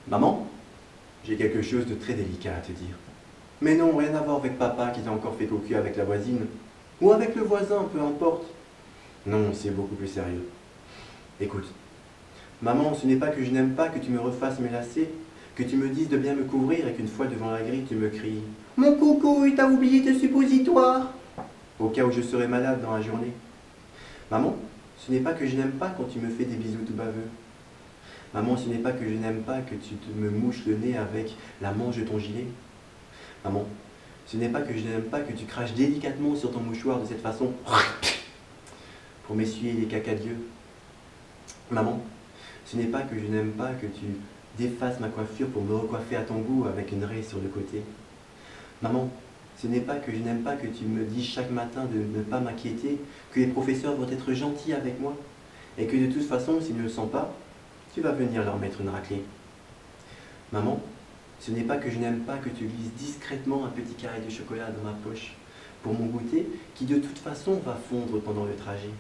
Maman, j'ai quelque chose de très délicat à te dire. Mais non, rien à voir avec papa qui t'a encore fait cocu avec la voisine. Ou avec le voisin, peu importe. Non, c'est beaucoup plus sérieux. Écoute, maman, ce n'est pas que je n'aime pas que tu me refasses mes lacets, que tu me dises de bien me couvrir et qu'une fois devant la grille, tu me cries Mon coucou, t'as oublié tes suppositoires au cas où je serais malade dans la journée. Maman, ce n'est pas que je n'aime pas quand tu me fais des bisous tout baveux. Maman, ce n'est pas que je n'aime pas que me mouches le nez avec la manche de ton gilet. Maman, ce n'est pas que je n'aime pas que tu craches délicatement sur ton mouchoir de cette façon pour m'essuyer les caca d'yeux. Maman, ce n'est pas que je n'aime pas que tu défasses ma coiffure pour me recoiffer à ton goût avec une raie sur le côté. Maman, ce n'est pas que je n'aime pas que tu me dises chaque matin de ne pas m'inquiéter, que les professeurs vont être gentils avec moi, et que de toute façon, s'ils ne le sont pas, tu vas venir leur mettre une raclée. Maman, ce n'est pas que je n'aime pas que tu glisses discrètement un petit carré de chocolat dans ma poche pour mon goûter qui de toute façon va fondre pendant le trajet.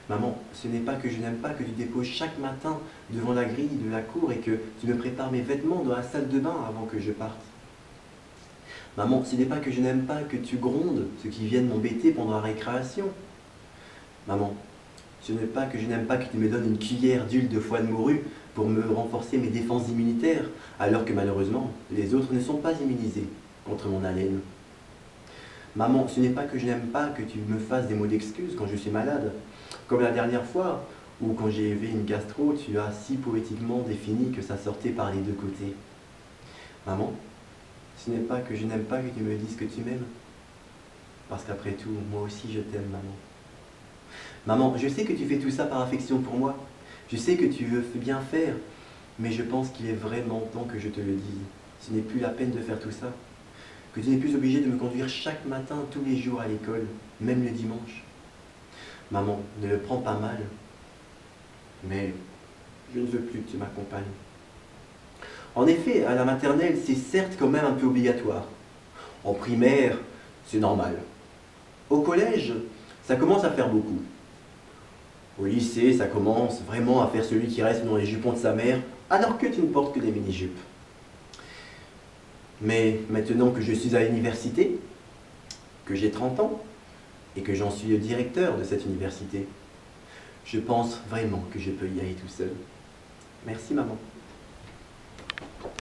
Maman, ce n'est pas que je n'aime pas que tu déposes chaque matin devant la grille de la cour et que tu me prépares mes vêtements dans la salle de bain avant que je parte. Maman, ce n'est pas que je n'aime pas que tu grondes ceux qui viennent m'embêter pendant la récréation. Maman, ce n'est pas que je n'aime pas que tu me donnes une cuillère d'huile de foie de morue pour me renforcer mes défenses immunitaires, alors que malheureusement, les autres ne sont pas immunisés contre mon haleine. Maman, ce n'est pas que je n'aime pas que tu me fasses des mots d'excuse quand je suis malade, comme la dernière fois, où quand j'ai eu une gastro, tu as si poétiquement défini que ça sortait par les deux côtés. Maman, ce n'est pas que je n'aime pas que tu me dises que tu m'aimes, parce qu'après tout, moi aussi je t'aime, maman. Maman, je sais que tu fais tout ça par affection pour moi. Je sais que tu veux bien faire, mais je pense qu'il est vraiment temps que je te le dise. Ce n'est plus la peine de faire tout ça. Que tu n'es plus obligé de me conduire chaque matin, tous les jours à l'école, même le dimanche. Maman, ne le prends pas mal, mais je ne veux plus que tu m'accompagnes. En effet, à la maternelle, c'est certes quand même un peu obligatoire. En primaire, c'est normal. Au collège, ça commence à faire beaucoup. Au lycée, ça commence vraiment à faire celui qui reste dans les jupons de sa mère, alors que tu ne portes que des mini-jupes. Mais maintenant que je suis à l'université, que j'ai 30 ans, et que j'en suis le directeur de cette université, je pense vraiment que je peux y aller tout seul. Merci maman.